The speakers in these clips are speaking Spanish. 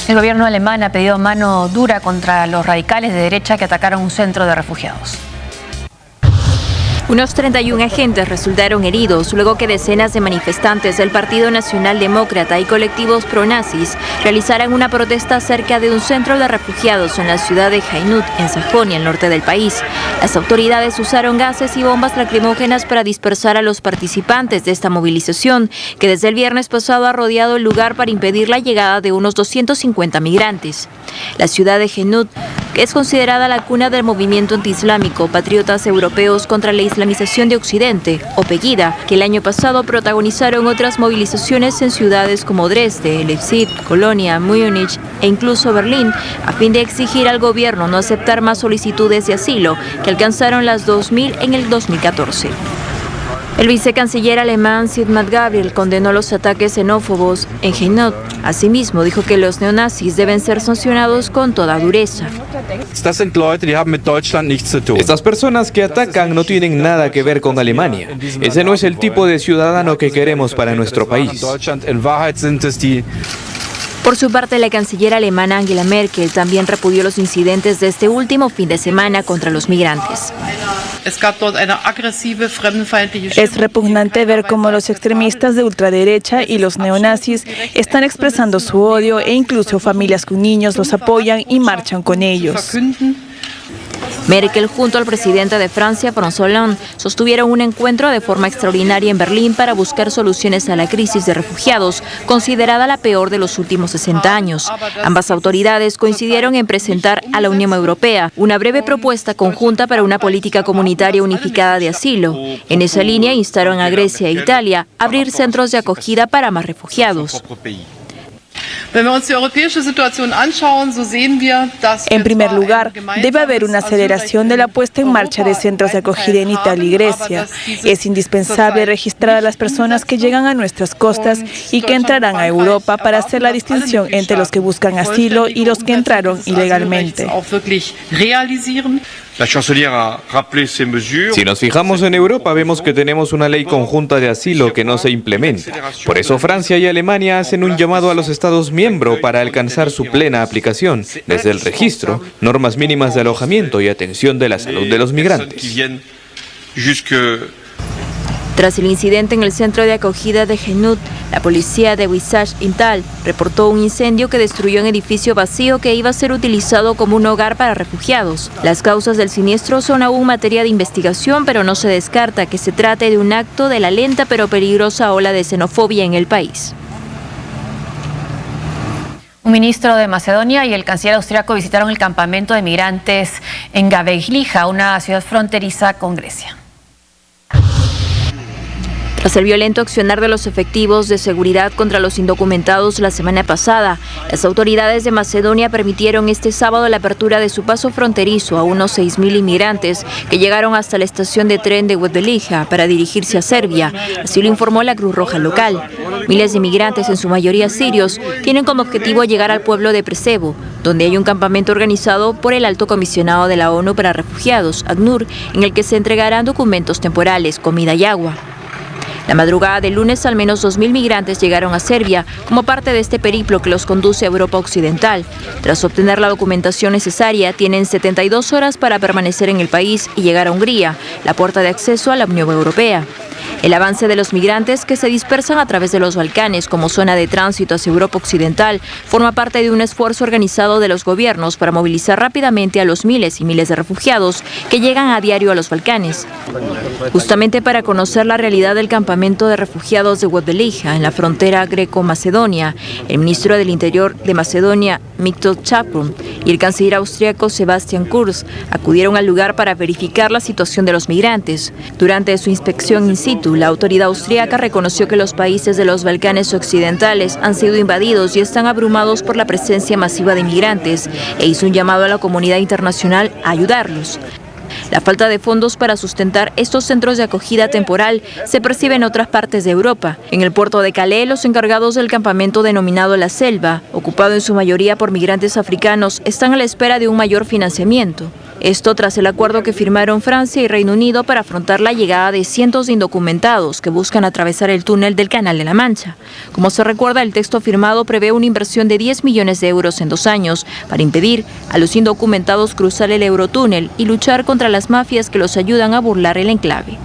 El gobierno alemán ha pedido mano dura contra los radicales de derecha que atacaron un centro de refugiados. Unos 31 agentes resultaron heridos luego que decenas de manifestantes del Partido Nacional Demócrata y colectivos pronazis realizaran una protesta cerca de un centro de refugiados en la ciudad de Hainut, en Sajonia, al norte del país. Las autoridades usaron gases y bombas lacrimógenas para dispersar a los participantes de esta movilización, que desde el viernes pasado ha rodeado el lugar para impedir la llegada de unos 250 migrantes. La ciudad de Hainut es considerada la cuna del movimiento antiislámico Patriotas Europeos contra la Islamización de Occidente, o Pegida, que el año pasado protagonizaron otras movilizaciones en ciudades como Dresde, Leipzig, Colonia, Múnich e incluso Berlín, a fin de exigir al gobierno no aceptar más solicitudes de asilo, que alcanzaron las 2.000 en el 2014. El vicecanciller alemán Sigmar Gabriel condenó los ataques xenófobos en Hainut. Asimismo, dijo que los neonazis deben ser sancionados con toda dureza. Estas personas que atacan no tienen nada que ver con Alemania. Ese no es el tipo de ciudadano que queremos para nuestro país. Por su parte, la canciller alemana Angela Merkel también repudió los incidentes de este último fin de semana contra los migrantes. Es repugnante ver cómo los extremistas de ultraderecha y los neonazis están expresando su odio e incluso familias con niños los apoyan y marchan con ellos. Merkel junto al presidente de Francia, François Hollande, sostuvieron un encuentro de forma extraordinaria en Berlín para buscar soluciones a la crisis de refugiados, considerada la peor de los últimos 60 años. Ambas autoridades coincidieron en presentar a la Unión Europea una breve propuesta conjunta para una política comunitaria unificada de asilo. En esa línea instaron a Grecia e Italia a abrir centros de acogida para más refugiados. En primer lugar, debe haber una aceleración de la puesta en marcha de centros de acogida en Italia y Grecia. Es indispensable registrar a las personas que llegan a nuestras costas y que entrarán a Europa para hacer la distinción entre los que buscan asilo y los que entraron ilegalmente. Si nos fijamos en Europa, vemos que tenemos una ley conjunta de asilo que no se implementa. Por eso Francia y Alemania hacen un llamado a los Estados miembros para alcanzar su plena aplicación, desde el registro, normas mínimas de alojamiento y atención de la salud de los migrantes. Tras el incidente en el centro de acogida de Hainut, la policía de Visage-Intal reportó un incendio que destruyó un edificio vacío que iba a ser utilizado como un hogar para refugiados. Las causas del siniestro son aún materia de investigación, pero no se descarta que se trate de un acto de la lenta pero peligrosa ola de xenofobia en el país. Un ministro de Macedonia y el canciller austriaco visitaron el campamento de migrantes en Gavrilija, una ciudad fronteriza con Grecia. Tras el violento accionar de los efectivos de seguridad contra los indocumentados la semana pasada, las autoridades de Macedonia permitieron este sábado la apertura de su paso fronterizo a unos 6.000 inmigrantes que llegaron hasta la estación de tren de Gavrilija para dirigirse a Serbia. Así lo informó la Cruz Roja local. Miles de inmigrantes, en su mayoría sirios, tienen como objetivo llegar al pueblo de Presevo, donde hay un campamento organizado por el Alto Comisionado de la ONU para Refugiados, ACNUR, en el que se entregarán documentos temporales, comida y agua. La madrugada del lunes, al menos 2.000 migrantes llegaron a Serbia como parte de este periplo que los conduce a Europa Occidental. Tras obtener la documentación necesaria, tienen 72 horas para permanecer en el país y llegar a Hungría, la puerta de acceso a la Unión Europea. El avance de los migrantes que se dispersan a través de los Balcanes como zona de tránsito hacia Europa Occidental forma parte de un esfuerzo organizado de los gobiernos para movilizar rápidamente a los miles y miles de refugiados que llegan a diario a los Balcanes. Justamente para conocer la realidad del campamento de refugiados de Gavrilija, en la frontera greco-macedonia, el ministro del Interior de Macedonia, Mikto Chapun, y el canciller austriaco Sebastian Kurz acudieron al lugar para verificar la situación de los migrantes. Durante su inspección in situ, la autoridad austríaca reconoció que los países de los Balcanes occidentales han sido invadidos y están abrumados por la presencia masiva de inmigrantes e hizo un llamado a la comunidad internacional a ayudarlos. La falta de fondos para sustentar estos centros de acogida temporal se percibe en otras partes de Europa. En el puerto de Calais, los encargados del campamento denominado La Selva, ocupado en su mayoría por migrantes africanos, están a la espera de un mayor financiamiento. Esto tras el acuerdo que firmaron Francia y Reino Unido para afrontar la llegada de cientos de indocumentados que buscan atravesar el túnel del Canal de la Mancha. Como se recuerda, el texto firmado prevé una inversión de 10 millones de euros en 2 años para impedir a los indocumentados cruzar el Eurotúnel y luchar contra las mafias que los ayudan a burlar el enclave.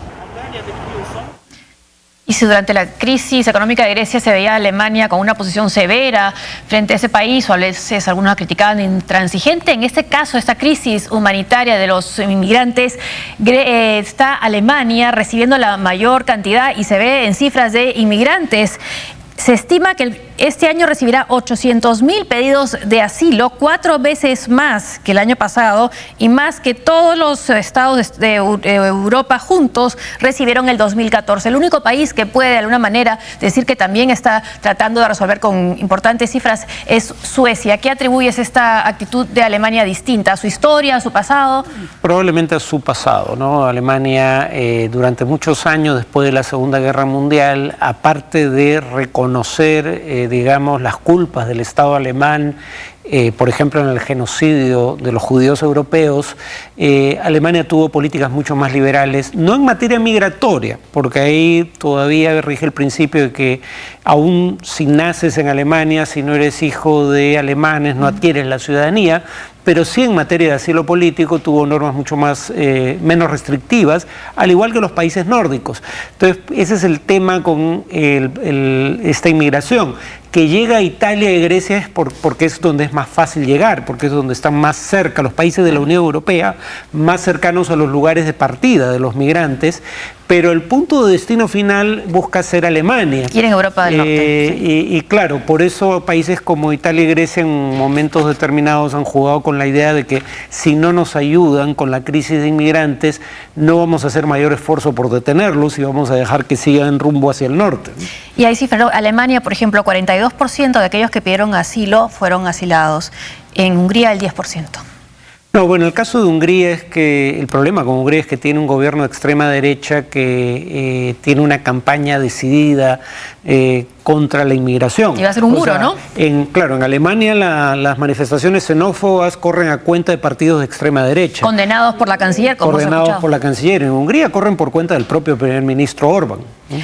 Y si durante la crisis económica de Grecia se veía a Alemania con una posición severa frente a ese país, o a veces algunos la criticaban intransigente, en este caso, esta crisis humanitaria de los inmigrantes, está Alemania recibiendo la mayor cantidad y se ve en cifras de inmigrantes. Se estima que este año recibirá 800.000 pedidos de asilo, 4 veces más que el año pasado y más que todos los estados de Europa juntos recibieron el 2014. El único país que puede de alguna manera decir que también está tratando de resolver con importantes cifras es Suecia. ¿Qué atribuyes esta actitud de Alemania distinta? ¿A su historia, a su pasado? Probablemente a su pasado, ¿no? Alemania durante muchos años después de la Segunda Guerra Mundial, aparte de reconocer digamos, las culpas del Estado alemán, por ejemplo, en el genocidio de los judíos europeos, Alemania tuvo políticas mucho más liberales, no en materia migratoria, porque ahí todavía rige el principio de que aún si naces en Alemania, si no eres hijo de alemanes, no adquieres la ciudadanía, pero sí en materia de asilo político tuvo normas mucho más, menos restrictivas, al igual que los países nórdicos. Entonces, ese es el tema con esta inmigración, que llega a Italia y Grecia es porque es donde es más fácil llegar, porque es donde están más cerca los países de la Unión Europea, más cercanos a los lugares de partida de los migrantes, pero el punto de destino final busca ser Alemania. Y en Europa del Norte. Y claro, por eso países como Italia y Grecia en momentos determinados han jugado con la idea de que si no nos ayudan con la crisis de inmigrantes, no vamos a hacer mayor esfuerzo por detenerlos y vamos a dejar que sigan rumbo hacia el norte. Y hay cifras, Alemania, por ejemplo, 42% de aquellos que pidieron asilo fueron asilados. En Hungría, el 10%. No, bueno, el caso de Hungría es que el problema con Hungría es que tiene un gobierno de extrema derecha que tiene una campaña decidida contra la inmigración. Y va a ser un muro, ¿no? Claro, en Alemania las manifestaciones xenófobas corren a cuenta de partidos de extrema derecha. Condenados por la canciller, como Condenados por la canciller. En Hungría corren por cuenta del propio primer ministro Orbán.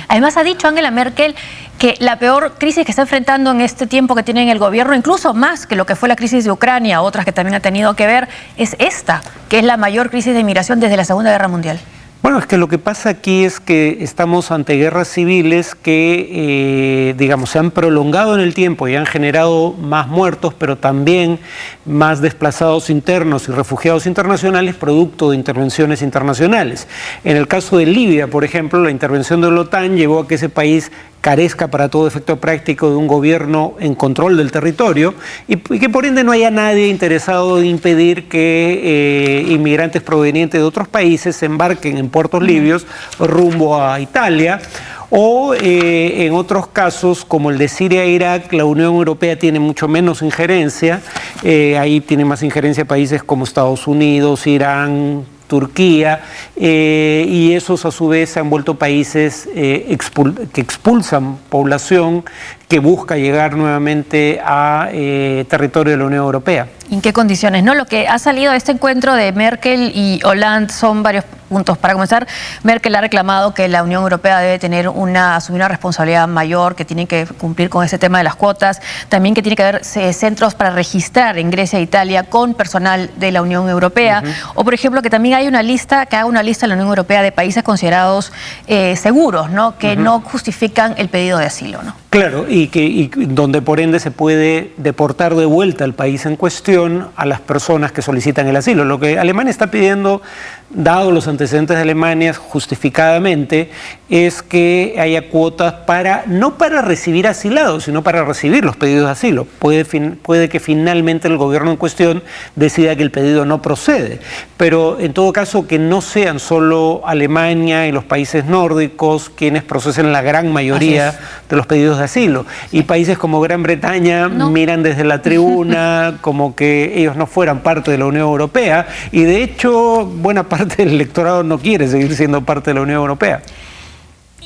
Además, ha dicho Angela Merkel que la peor crisis que está enfrentando en este tiempo que tiene en el gobierno, incluso más que lo que fue la crisis de Ucrania, otras que también ha tenido que ver, es esta, que es la mayor crisis de inmigración desde la Segunda Guerra Mundial. Bueno, es que lo que pasa aquí es que estamos ante guerras civiles que, digamos, se han prolongado en el tiempo y han generado más muertos, pero también más desplazados internos y refugiados internacionales producto de intervenciones internacionales. En el caso de Libia, por ejemplo, la intervención de la OTAN llevó a que ese país carezca para todo efecto práctico de un gobierno en control del territorio y que por ende no haya nadie interesado en impedir que inmigrantes provenientes de otros países se embarquen en puertos libios rumbo a Italia. O en otros casos, como el de Siria e Irak, la Unión Europea tiene mucho menos injerencia. Ahí tiene más injerencia países como Estados Unidos, Irán, Turquía, y esos a su vez se han vuelto países que expulsan población que busca llegar nuevamente a territorio de la Unión Europea. ¿En qué condiciones? ¿No? Lo que ha salido de este encuentro de Merkel y Hollande son varios puntos. Para comenzar, Merkel ha reclamado que la Unión Europea debe tener asumir una responsabilidad mayor, que tiene que cumplir con ese tema de las cuotas, también que tiene que haber centros para registrar en Grecia e Italia con personal de la Unión Europea, o por ejemplo que también hay una lista, que haga una lista de la Unión Europea de países considerados seguros, ¿no? Que no justifican el pedido de asilo, ¿no? Claro, y donde por ende se puede deportar de vuelta al país en cuestión a las personas que solicitan el asilo. Lo que Alemania está pidiendo, dado los antecedentes de Alemania justificadamente, es que haya cuotas no para recibir asilados, sino para recibir los pedidos de asilo. Puede que finalmente el gobierno en cuestión decida que el pedido no procede, pero en todo caso que no sean solo Alemania y los países nórdicos quienes procesen la gran mayoría de los pedidos de asilo. Y países como Gran Bretaña miran desde la tribuna como que ellos no fueran parte de la Unión Europea, y de hecho buena parte del electorado no quiere seguir siendo parte de la Unión Europea.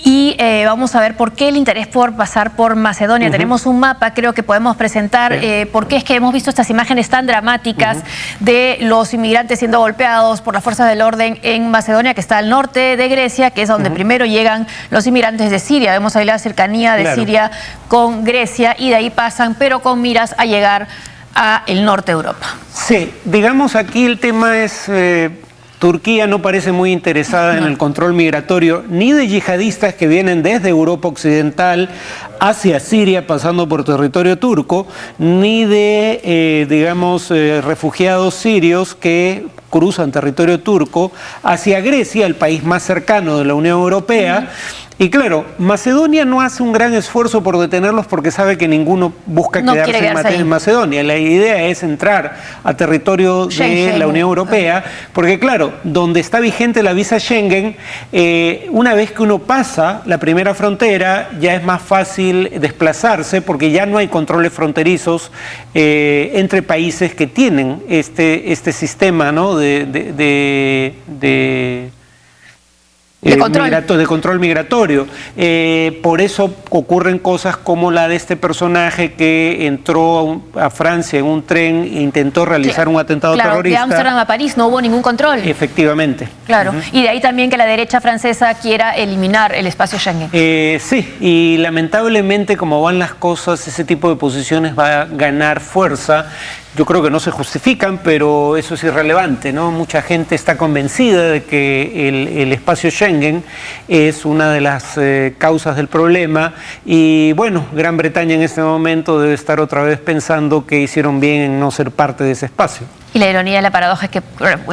Y vamos a ver por qué el interés por pasar por Macedonia. Tenemos un mapa, creo que podemos presentar por qué es que hemos visto estas imágenes tan dramáticas de los inmigrantes siendo golpeados por las fuerzas del orden en Macedonia, que está al norte de Grecia, que es donde primero llegan los inmigrantes de Siria. Vemos ahí la cercanía de Siria con Grecia y de ahí pasan, pero con miras a llegar al norte de Europa. Sí, digamos aquí el tema es... Turquía no parece muy interesada en el control migratorio ni de yihadistas que vienen desde Europa Occidental hacia Siria pasando por territorio turco, ni de, refugiados sirios que cruzan territorio turco hacia Grecia, el país más cercano de la Unión Europea. Y claro, Macedonia no hace un gran esfuerzo por detenerlos porque sabe que ninguno busca quedarse en Macedonia. La idea es entrar a territorio de la Unión Europea, porque claro, donde está vigente la visa Schengen, una vez que uno pasa la primera frontera, ya es más fácil desplazarse porque ya no hay controles fronterizos entre países que tienen este sistema, ¿no? de control migratorio. Por eso ocurren cosas como la de este personaje que entró a Francia en un tren e intentó realizar un atentado terrorista. De Ámsterdam a París no hubo ningún control. Efectivamente. Claro, y de ahí también que la derecha francesa quiera eliminar el espacio Schengen. Sí, y lamentablemente como van las cosas, ese tipo de posiciones va a ganar fuerza. Yo creo que no se justifican, pero eso es irrelevante, ¿no? Mucha gente está convencida de que el espacio Schengen es una de las causas del problema y bueno, Gran Bretaña en este momento debe estar otra vez pensando que hicieron bien en no ser parte de ese espacio. Y la ironía de la paradoja es que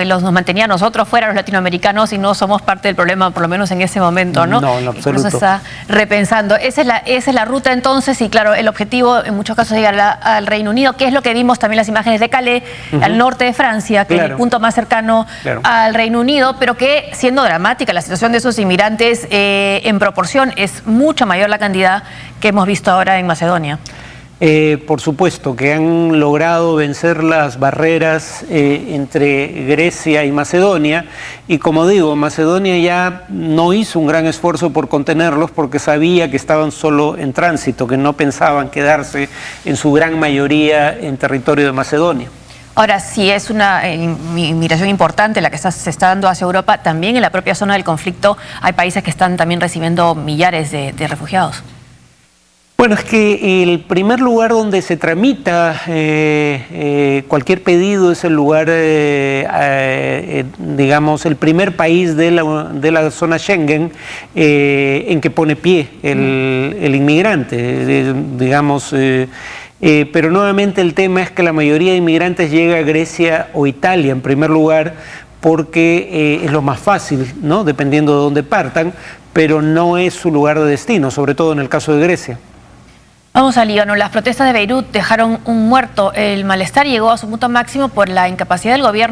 nos mantenía a nosotros fuera, los latinoamericanos, y no somos parte del problema, por lo menos en ese momento, ¿no? No, en absoluto. Por eso está repensando. Esa es la ruta entonces, y claro, el objetivo en muchos casos es llegar al Reino Unido, que es lo que vimos también las imágenes de Calais, al norte de Francia, que es el punto más cercano al Reino Unido, pero que siendo dramática la situación de esos inmigrantes, en proporción es mucho mayor la cantidad que hemos visto ahora en Macedonia. Por supuesto, que han logrado vencer las barreras entre Grecia y Macedonia, y como digo, Macedonia ya no hizo un gran esfuerzo por contenerlos porque sabía que estaban solo en tránsito, que no pensaban quedarse en su gran mayoría en territorio de Macedonia. Ahora, sí es una inmigración importante la que se está dando hacia Europa, también en la propia zona del conflicto hay países que están también recibiendo millares de refugiados. Bueno, es que el primer lugar donde se tramita cualquier pedido es el lugar, digamos, el primer país de la zona Schengen en que pone pie el inmigrante, digamos. Pero nuevamente el tema es que la mayoría de inmigrantes llega a Grecia o Italia en primer lugar porque es lo más fácil, ¿no? Dependiendo de dónde partan, pero no es su lugar de destino, sobre todo en el caso de Grecia. Vamos al Líbano. Las protestas de Beirut dejaron un muerto. El malestar llegó a su punto máximo por la incapacidad del gobierno